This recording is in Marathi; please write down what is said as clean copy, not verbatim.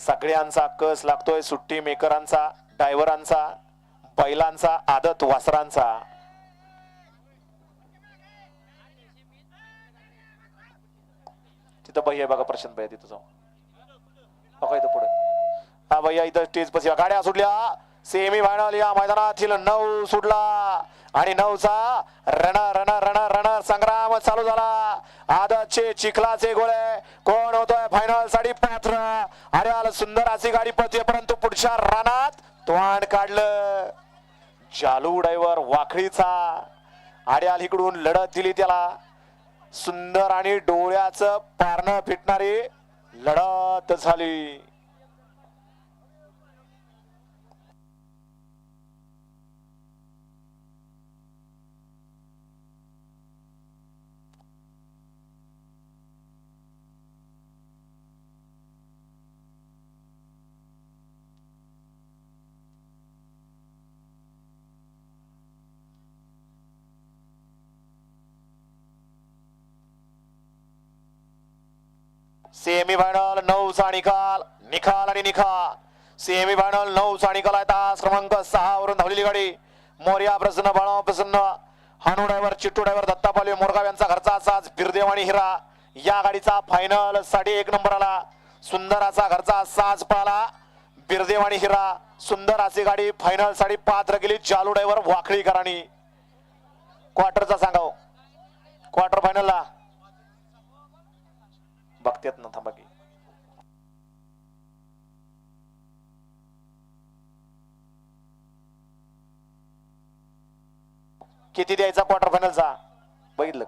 सगळ्यांचा कस लागतोय, सुट्टी मेकरांचा, ड्रायव्हरांचा, बैलांचा, आदत वासरांचा. तिथं भैया बघा, प्रशांत भैया तिथं जाऊ बघा, इथं पुढे हा भैया, इथं स्टेज पशी गाड्या सुटल्या. सेमी फायनल या मैदानातील 9 सुटला आणि 9चा रण संग्राम चालू झाला. आदतचे चिखलाचे गोळे, कोण होतोय फायनल साठी पात्र. अरे सुंदर अशी गाडी पळते, परंतु पुढच्या रानात तोंड काढलं. जालू ड्रायव्हर वाखळीचा आड्याल इकडून लढत दिली त्याला. सुंदर आणि डोळ्याचं पारणं फिटणारी लढत झाली. सेमी फायनल 9चा निकाल आणि निकाल. सेमी फायनल 9चा निकाल आहे. तास क्रमांक 6 वरून धावलेली गाडी मोर्या प्रसन्न, बाळा प्रसन्न, हानू ड्रायव्हर, चिट्टू ड्रायव्हर, दत्ता पालवे मोरगाव यांचा घरचा साज बिरदेव आणि हिरा या गाडीचा फायनल साठी 1 नंबर आला. सुंदर असा घरचा साज पाला बिरदेव आणि हिरा. सुंदर अशी गाडी फायनल साठी पात्र गेली. जालू ड्रायव्हर वाखळीकरांनी. क्वार्टरचा सांगाव, क्वार्टर फायनलला बघतेत ना, थांबा की किती द्यायचा क्वार्टर फायनलचा बघितलं.